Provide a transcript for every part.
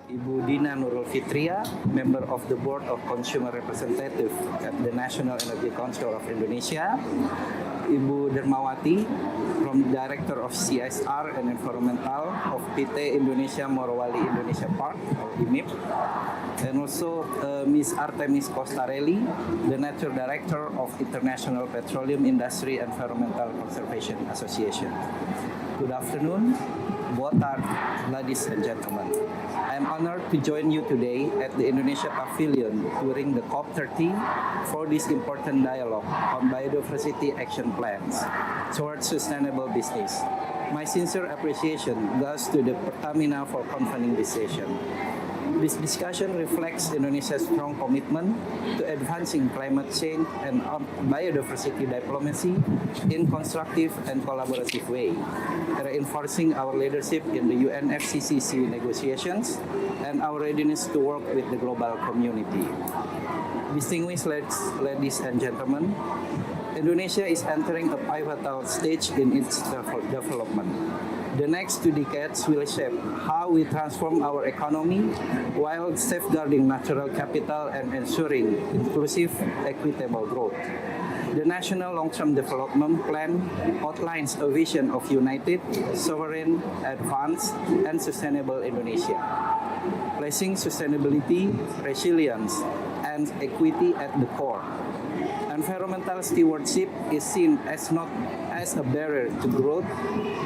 Ibu Dina Nurul Fitria, member of the Board of Consumer Representative at the National Energy Council of Indonesia, Ibu Dermawati, Director of CSR and Environmental of PT Indonesia Morowali Indonesia Park, or IMIP, and also Ms. Artemis Costarelli, the Nature Director of International Petroleum Industry Environmental Conservation Association. Good afternoon, boa tarde, ladies and gentlemen. I am honored to join you today at the Indonesia Pavilion during the COP30 for this important dialogue on biodiversity action plans towards sustainable business. My sincere appreciation goes to the Pertamina for convening this session. This discussion reflects Indonesia's strong commitment to advancing climate change and biodiversity diplomacy in constructive and collaborative way, reinforcing our leadership in the UNFCCC negotiations and our readiness to work with the global community. Distinguished ladies and gentlemen, Indonesia is entering a pivotal stage in its development. The next 2 decades will shape how we transform our economy while safeguarding natural capital and ensuring inclusive, equitable growth. The National Long-Term Development Plan outlines a vision of united, sovereign, advanced, and sustainable Indonesia, placing sustainability, resilience, and equity at the core. Environmental stewardship is seen as not as a barrier to growth,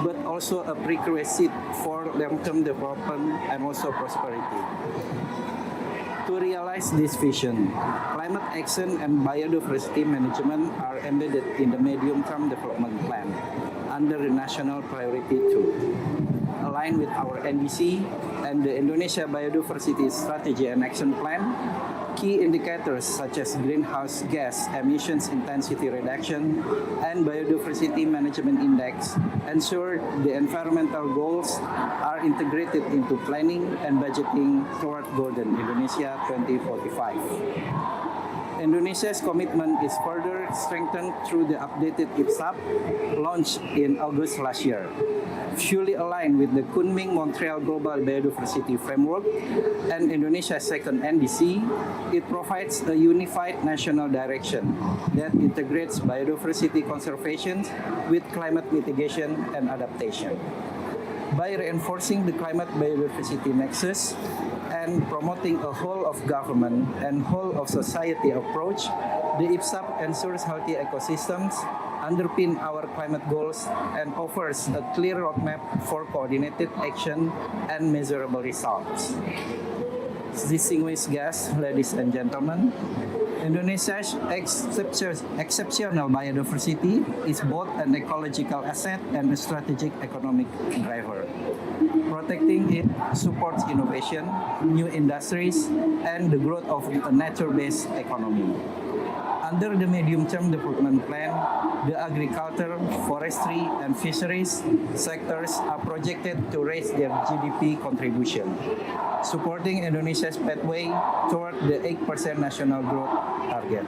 but also a prerequisite for long-term development and also prosperity. To realize this vision, climate action and biodiversity management are embedded in the Medium-Term Development Plan under the National Priority 2. Aligned with our NDC and the Indonesia Biodiversity Strategy and Action Plan, key indicators such as greenhouse gas emissions intensity reduction and biodiversity management index ensure the environmental goals are integrated into planning and budgeting toward Golden Indonesia 2045. Indonesia's commitment is further strengthened through the updated IPSAP launched in August last year. Fully aligned with the Kunming-Montreal Global Biodiversity Framework and Indonesia's second NDC, it provides a unified national direction that integrates biodiversity conservation with climate mitigation and adaptation. By reinforcing the climate biodiversity nexus and promoting a whole of government and whole of society approach, the IPSAP ensures healthy ecosystems, underpin our climate goals, and offers a clear roadmap for coordinated action and measurable results. Distinguished guests, ladies and gentlemen, Indonesia's exceptional biodiversity is both an ecological asset and a strategic economic driver. Protecting it supports innovation, new industries, and the growth of a nature-based economy. Under the Medium-Term Development Plan, the agriculture, forestry, and fisheries sectors are projected to raise their GDP contribution, supporting Indonesia's pathway toward the 8% national growth target.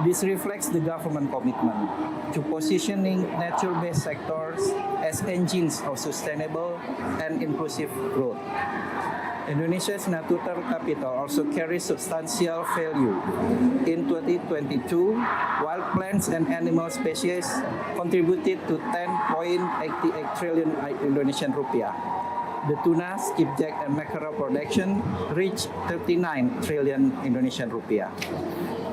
This reflects the government commitment to positioning nature-based sectors as engines of sustainable and inclusive growth. Indonesia's natural capital also carries substantial value. In 2022, wild plants and animal species contributed to 10.88 trillion Indonesian rupiah. The tuna, skipjack, and mackerel production reached 39 trillion Indonesian rupiah.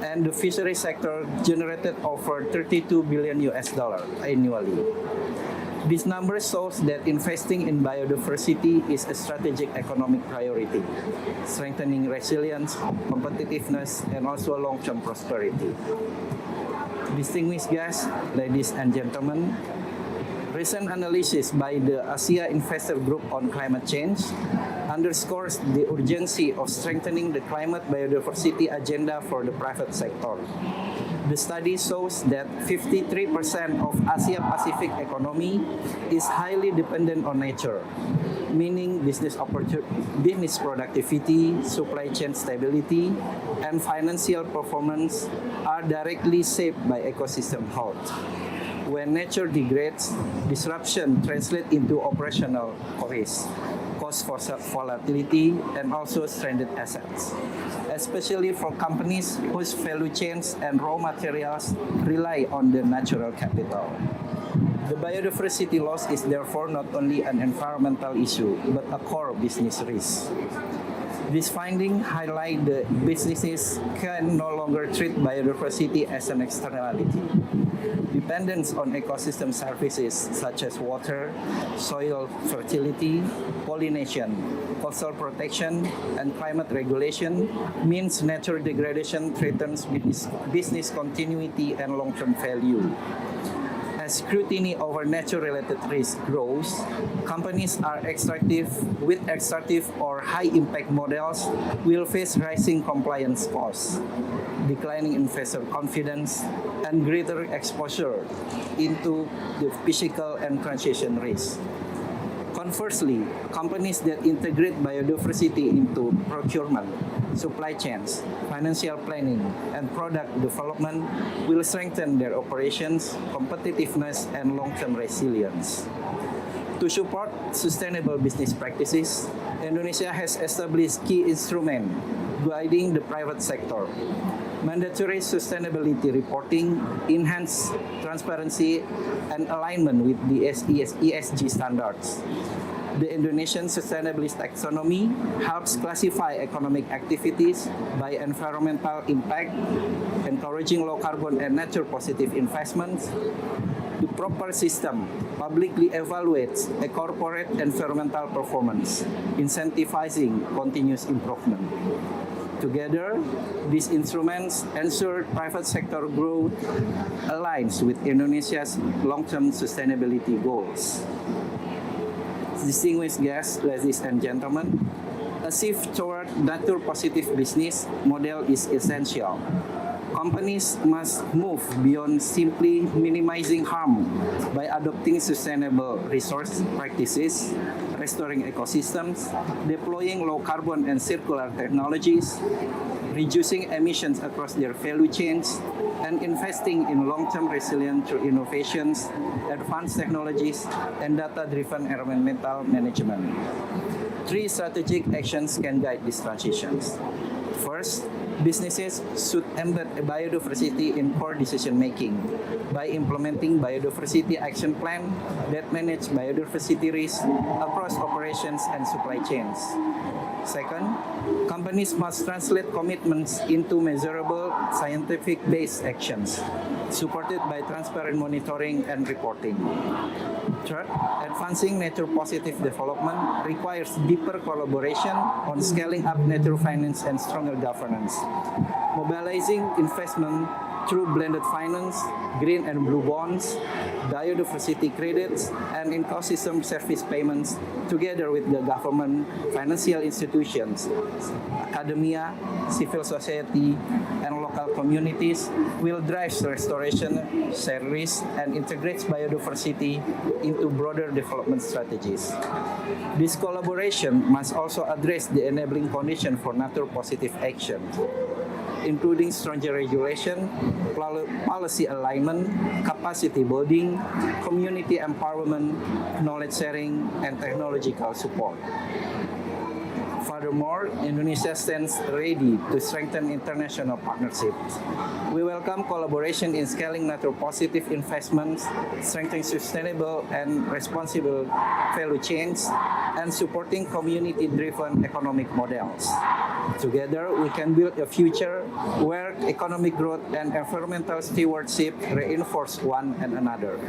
And the fishery sector generated over 32 billion US dollar annually. This number shows that investing in biodiversity is a strategic economic priority, strengthening resilience, competitiveness, and also long-term prosperity. Distinguished guests, ladies and gentlemen, recent analysis by the Asia Investor Group on climate change underscores the urgency of strengthening the climate biodiversity agenda for the private sector. The study shows that 53% of Asia-Pacific economy is highly dependent on nature, meaning business productivity, supply chain stability, and financial performance are directly shaped by ecosystem health. When nature degrades, disruption translates into operational risk, cost volatility, and also stranded assets, especially for companies whose value chains and raw materials rely on the natural capital. The biodiversity loss is therefore not only an environmental issue, but a core business risk. This finding highlights that businesses can no longer treat biodiversity as an externality. Dependence on ecosystem services such as water, soil fertility, pollination, coastal protection, and climate regulation means nature degradation threatens business continuity and long-term value. As scrutiny over nature-related risk grows, companies with extractive or high-impact models will face rising compliance costs, declining investor confidence, and greater exposure into the physical and transition risks. Conversely, companies that integrate biodiversity into procurement, supply chains, financial planning, and product development will strengthen their operations, competitiveness, and long-term resilience. To support sustainable business practices, Indonesia has established key instruments guiding the private sector. Mandatory sustainability reporting, enhanced transparency, and alignment with the ESG standards. The Indonesian Sustainability Taxonomy helps classify economic activities by environmental impact, encouraging low carbon and nature positive investments. The proper system publicly evaluates a corporate environmental performance, incentivizing continuous improvement. Together, these instruments ensure private sector growth aligns with Indonesia's long-term sustainability goals. Distinguished guests, ladies and gentlemen, a shift toward nature-positive business model is essential. Companies must move beyond simply minimizing harm by adopting sustainable resource practices, restoring ecosystems, deploying low-carbon and circular technologies, reducing emissions across their value chains, and investing in long-term resilience through innovations, advanced technologies, and data-driven environmental management. 3 strategic actions can guide these transitions. First, businesses should embed biodiversity in core decision-making by implementing biodiversity action plan that manage biodiversity risks across operations and supply chains. Second, companies must translate commitments into measurable, scientific-based actions, supported by transparent monitoring and reporting. Third, advancing nature-positive development requires deeper collaboration on scaling up nature finance and stronger governance. Mobilizing investment through blended finance, green and blue bonds, biodiversity credits, and ecosystem service payments together with the government, financial institutions, academia, civil society, and local communities will drive restoration, share risk, and integrate biodiversity into broader development strategies. This collaboration must also address the enabling condition for nature-positive action, including stronger regulation, policy alignment, capacity building, community empowerment, knowledge sharing, and technological support. Furthermore, Indonesia stands ready to strengthen international partnerships. We welcome collaboration in scaling nature-positive investments, strengthening sustainable and responsible value chains, and supporting community-driven economic models. Together, we can build a future where economic growth and environmental stewardship reinforce one another.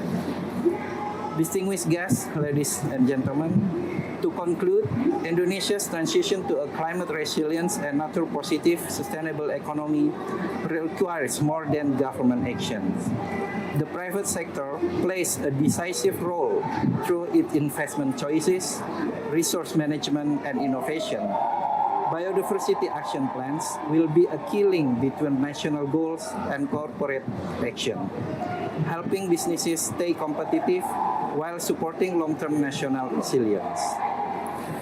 Distinguished guests, ladies and gentlemen, to conclude, Indonesia's transition to a climate resilient and nature-positive sustainable economy requires more than government actions. The private sector plays a decisive role through its investment choices, resource management, and innovation. Biodiversity action plans will be a key link between national goals and corporate action, helping businesses stay competitive while supporting long-term national resilience.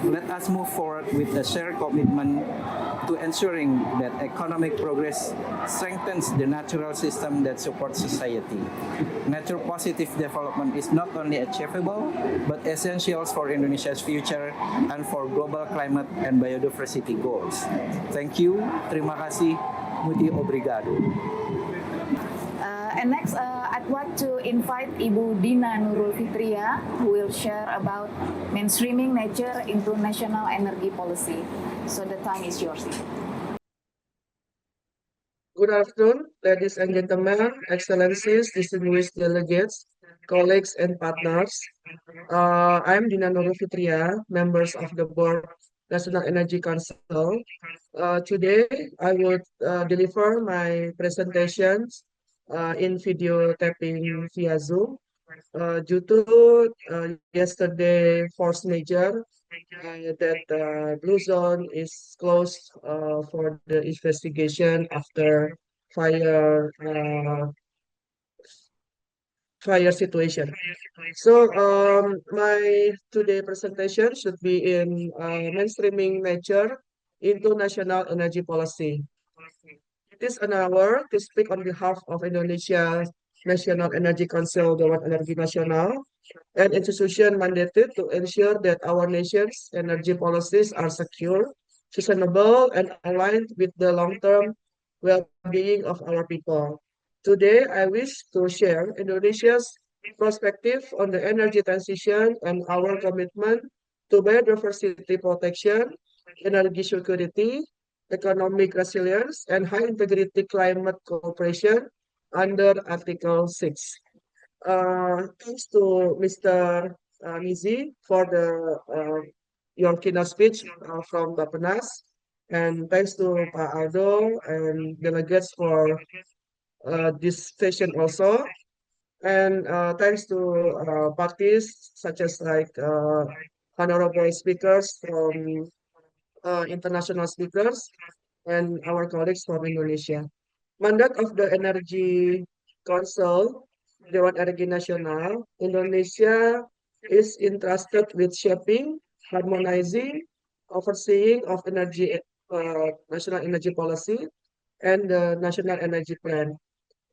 Let us move forward with a shared commitment to ensuring that economic progress strengthens the natural system that supports society. Nature positive development is not only achievable but essential for Indonesia's future and for global climate and biodiversity goals. Thank you. Terima kasih. Muito obrigado. And next, I'd like to invite Ibu Dina Nurul Fitria, who will share about mainstreaming nature into national energy policy. So the time is yours. Good afternoon, ladies and gentlemen, excellencies, distinguished delegates, colleagues, and partners. I'm Dina Nurul Fitria, members of the Board National Energy Council. Today, I would deliver my presentations in video tapping via Zoom. Due to yesterday force majeure that Blue Zone is closed for the investigation after fire fire situation. So my today presentation should be in mainstreaming nature into national energy policy. It is an honor to speak on behalf of Indonesia's National Energy Council, Dewan Energi Nasional, an institution mandated to ensure that our nation's energy policies are secure, sustainable, and aligned with the long-term well-being of our people. Today, I wish to share Indonesia's perspective on the energy transition and our commitment to biodiversity protection, energy security, economic resilience, and high-integrity climate cooperation under Article 6. Thanks to Mr. Nizi for your keynote speech from Bappenas, and thanks to Pak Aldo and delegates for this session also, and thanks to parties such as like honorable speakers from international speakers and our colleagues from Indonesia. Mandate of the Energy Council, Dewan Energi Nasional, Indonesia is entrusted with shaping, harmonizing, overseeing of energy, national energy policy, and the national energy plan.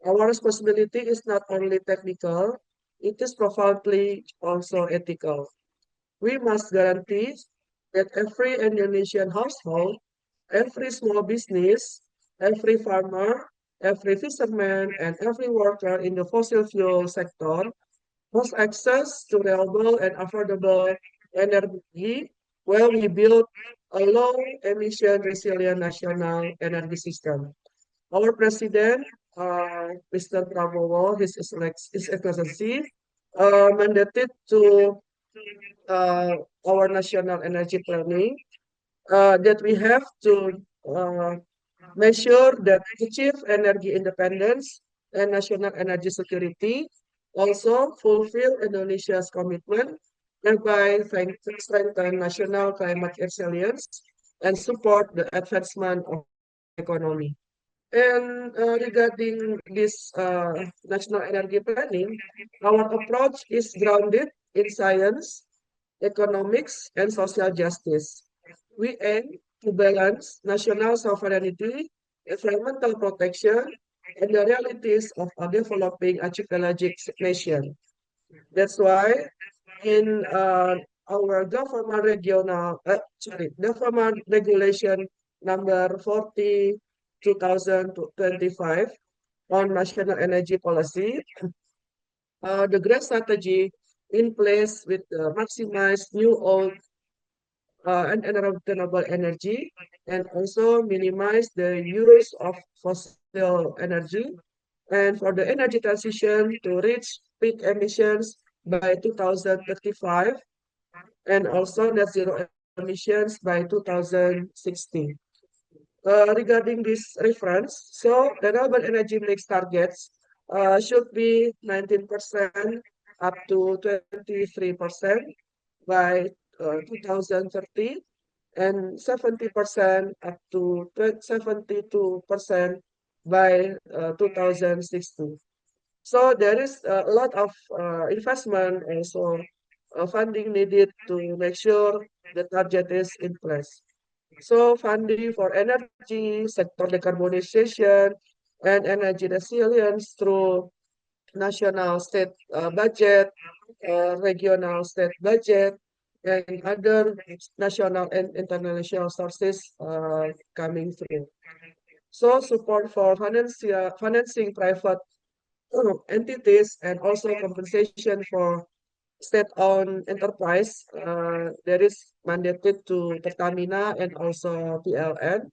Our responsibility is not only technical, it is profoundly also ethical. We must guarantee that every Indonesian household, every small business, every farmer, every fisherman, and every worker in the fossil fuel sector has access to reliable and affordable energy while we build a low emission resilient national energy system. Our president, Mr. Prabowo, His Excellency, mandated to our national energy planning that we have to make sure that achieve energy independence and national energy security, also fulfill Indonesia's commitment thereby strengthen national climate resilience and support the advancement of economy. And regarding this national energy planning, our approach is grounded in science, economics, and social justice. We aim to balance national sovereignty, environmental protection, and the realities of a developing archipelagic nation. That's why in our government regulation number 40 2025 on national energy policy, the great strategy in place with maximize new old and renewable energy and also minimize the use of fossil energy and for the energy transition to reach peak emissions by 2035 and also net zero emissions by 2060. Regarding this reference, so renewable energy mix targets should be 19% up to 23% by 2030 and 70% up to 72% by 2060. So there is a lot of investment also funding needed to make sure the target is in place. So funding for energy sector decarbonization and energy resilience through national state budget, regional state budget, and other national and international sources coming through. So support for financing private entities and also compensation for state-owned enterprise that is mandated to Pertamina and also PLN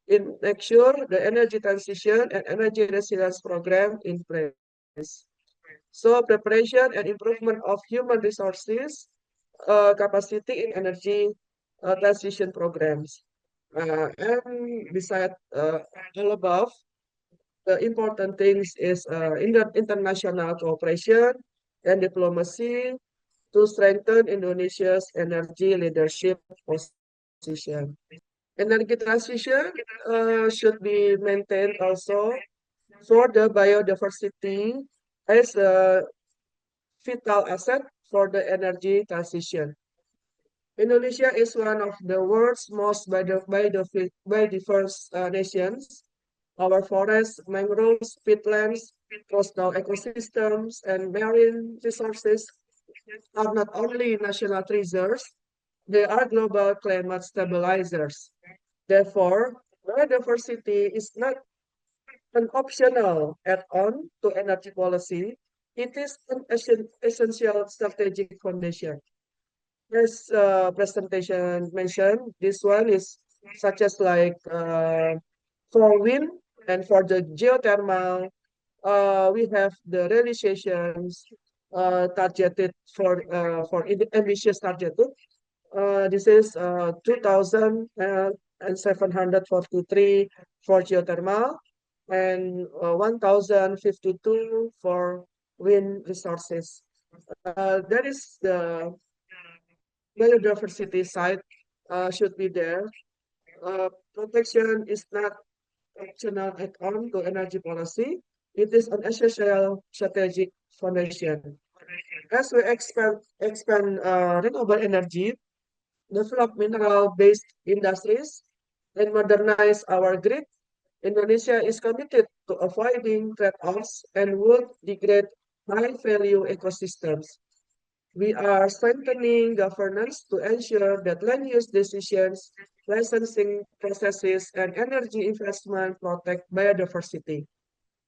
in make sure the energy transition and energy resilience program in place. So preparation and improvement of human resources capacity in energy transition programs. And beside all above, the important things is international cooperation and diplomacy to strengthen Indonesia's energy leadership position. Energy transition should be maintained also for the biodiversity as a vital asset for the energy transition. Indonesia is one of the world's most biodiverse nations. Our forests, mangroves, peatlands, coastal ecosystems, and marine resources are not only national treasures, they are global climate stabilizers. Therefore, biodiversity is not an optional add-on to energy policy. It is an essential strategic foundation. As presentation mentioned, this one is such as like for wind and for the geothermal, we have the realizations targeted for ambitious targeted. This is 2,743 for geothermal and 1,052 for wind resources. That is the biodiversity side should be there. Protection is not optional add-on to energy policy. It is an essential strategic foundation. As we expand renewable energy, develop mineral-based industries, and modernize our grid, Indonesia is committed to avoiding trade-offs and would degrade high-value ecosystems. We are strengthening governance to ensure that land use decisions, licensing processes, and energy investment protect biodiversity,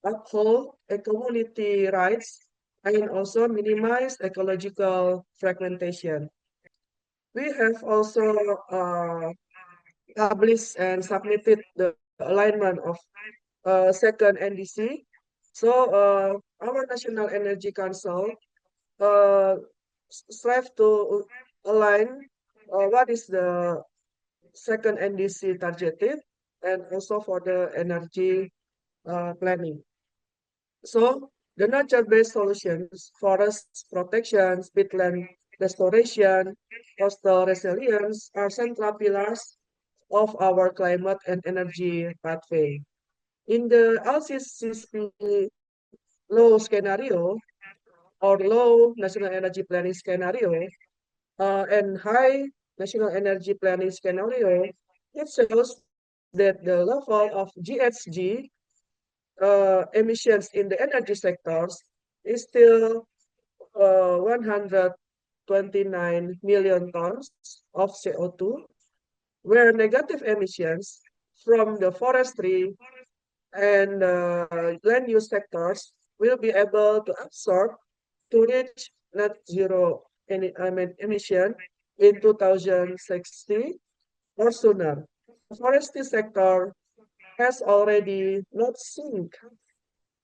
uphold community rights, and also minimize ecological fragmentation. We have also published and submitted the alignment of second NDC. So our National Energy Council uh, strive to align what is the second NDC targeted and also for the energy planning. So the nature-based solutions, forest protection, peatland restoration, coastal resilience are central pillars of our climate and energy pathway. In the LCCP low scenario or low national energy planning scenario and high national energy planning scenario, it shows that the level of GHG emissions in the energy sectors is still 129 million tons of CO2, where negative emissions from the forestry and land use sectors will be able to absorb to reach net zero emission in 2060 or sooner. The forestry sector has already not sink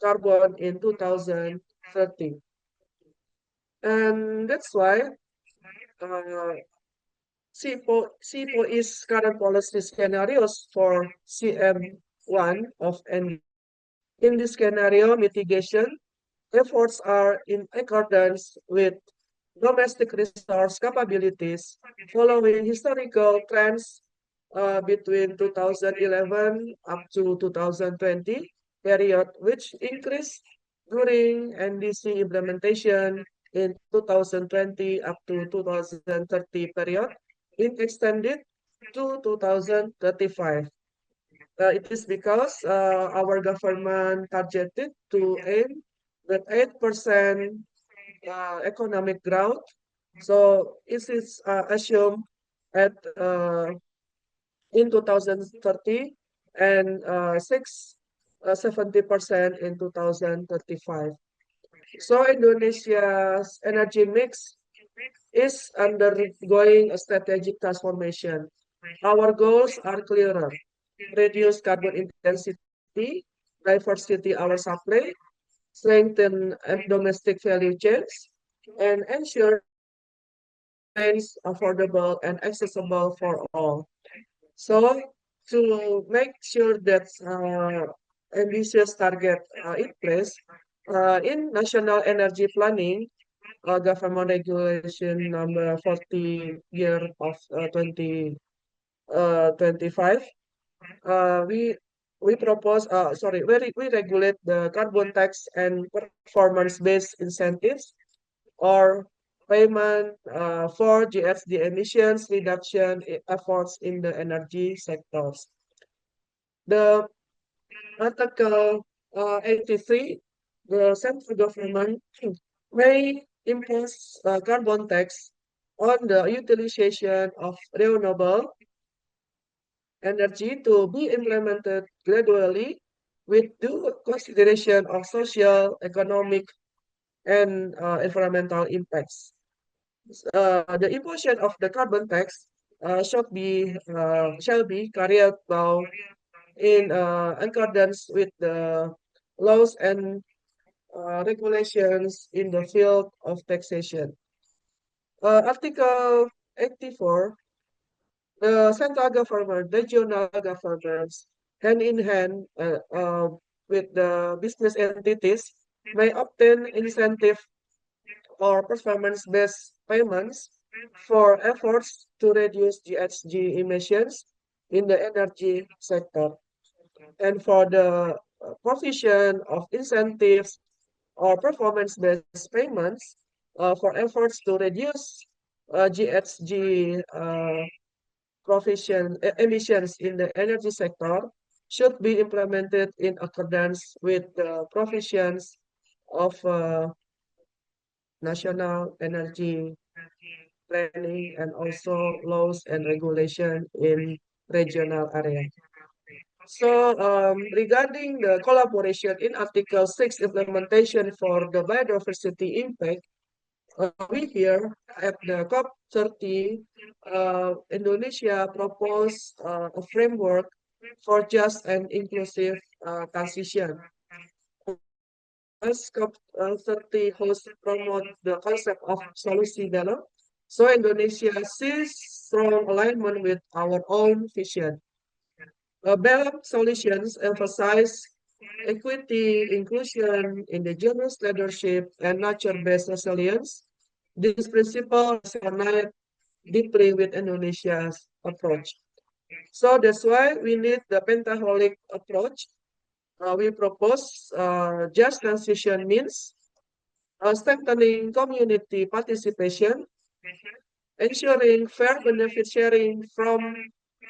carbon in 2030. And that's why SIPO is current policy scenarios for CM1 of N. In this scenario, mitigation efforts are in accordance with domestic resource capabilities following historical trends between 2011 up to 2020 period, which increased during NDC implementation in 2020 up to 2030 period is extended to 2035. It is because our government targeted to aim with 8% economic growth. So it is assumed at in 2030 and 70% in 2035. So Indonesia's energy mix is undergoing a strategic transformation. Our goals are clearer: reduce carbon intensity, diversity our supply, strengthen domestic value chains, and ensure remains affordable and accessible for all. So to make sure that ambitious target in place, in national energy planning, government regulation number 40 year of 2025, we propose we regulate the carbon tax and performance based incentives or payment for GHG emissions reduction efforts in the energy sectors. The Article 83, the central government may impose carbon tax on the utilization of renewable energy to be implemented gradually with due consideration of social, economic, and environmental impacts. The imposition of the carbon tax shall be carried out in accordance with the laws and regulations in the field of taxation. Article 84, the central government, regional governments, hand in hand with the business entities, may obtain incentive or performance-based payments for efforts to reduce GHG emissions in the energy sector. And for the provision of incentives or performance-based payments for efforts to reduce GHG emissions in the energy sector should be implemented in accordance with the provisions of national energy planning and also laws and regulation in regional area. So regarding the collaboration in Article 6 implementation for the biodiversity impact, we here at the COP30, Indonesia proposed a framework for just and inclusive transition. As COP30 hosts promote the concept of solusi dialogue, so Indonesia sees strong alignment with our own vision. Balanced solutions emphasize equity, inclusion, indigenous leadership, and nature-based resilience. This principle resonate deeply with Indonesia's approach. So that's why we need the pentaholic approach. We propose just transition means strengthening community participation, ensuring fair benefit sharing from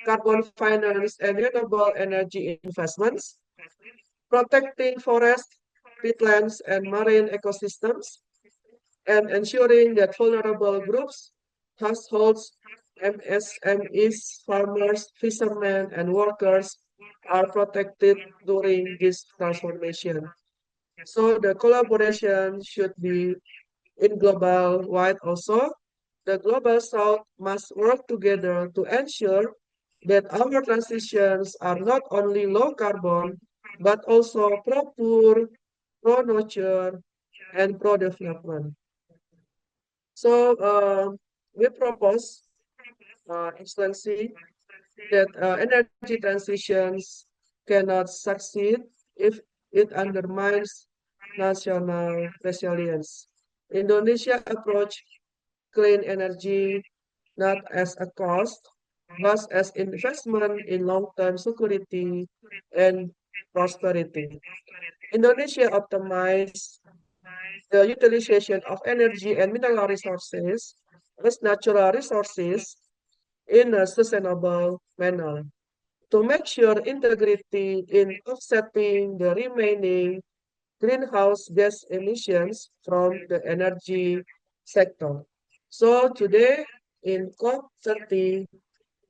carbon finance and renewable energy investments, protecting forest, peatlands, and marine ecosystems, and ensuring that vulnerable groups, households, MSMEs, farmers, fishermen, and workers are protected during this transformation. So the collaboration should be in global wide also. The global south must work together to ensure that our transitions are not only low carbon, but also pro-poor, pro-nature, and pro-development. So we propose, Excellency, that energy transitions cannot succeed if it undermines national resilience. Indonesia approach clean energy not as a cost, but as investment in long-term security and prosperity. Indonesia optimize the utilization of energy and mineral resources as natural resources in a sustainable manner to make sure integrity in offsetting the remaining greenhouse gas emissions from the energy sector. So today in COP30,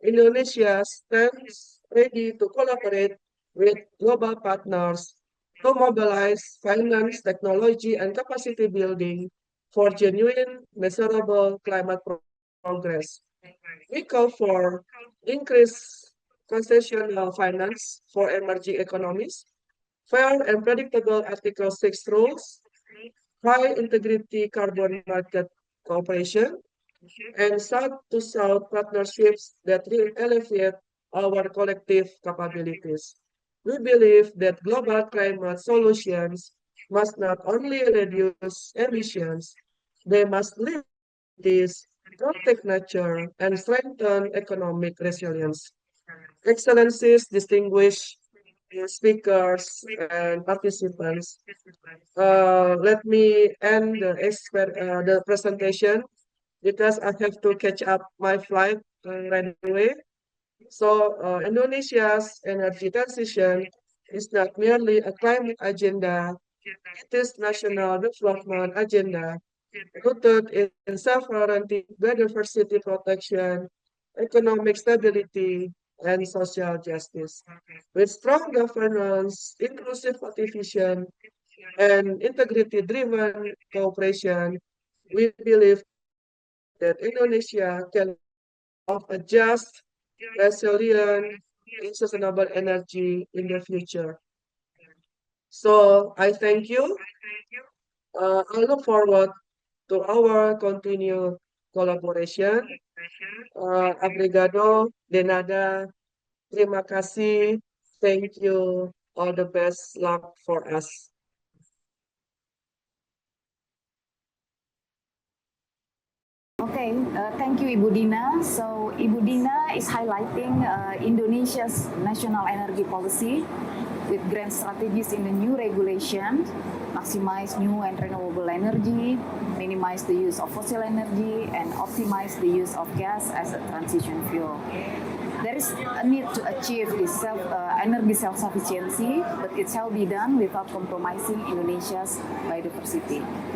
Indonesia stands ready to collaborate with global partners to mobilize finance, technology, and capacity building for genuine, measurable climate progress. We call for increased concessional finance for emerging economies, fair and predictable Article 6 rules, high integrity carbon market cooperation, and South-to-South partnerships that will elevate our collective capabilities. We believe that global climate solutions must not only reduce emissions, they must limit this, protect nature, and strengthen economic resilience. Excellencies, distinguished speakers, and participants, let me end the presentation because I have to catch up my flight right away. So, Indonesia's energy transition is not merely a climate agenda, it is national development agenda rooted in sovereignty, biodiversity protection, economic stability, and social justice. With strong governance, inclusive participation, and integrity-driven cooperation, we believe that Indonesia can of a just, resilient, and sustainable energy in the future. So I thank you. I look forward to our continued collaboration. Obrigado, de nada. Terima kasih. Thank you. All the best luck for us. Okay, thank you Ibu Dina. So Ibu Dina is highlighting Indonesia's national energy policy with grand strategies in the new regulation, maximize new and renewable energy, minimize the use of fossil energy, and optimize the use of gas as a transition fuel. There is a need to achieve this energy self-sufficiency, but it shall be done without compromising Indonesia's biodiversity.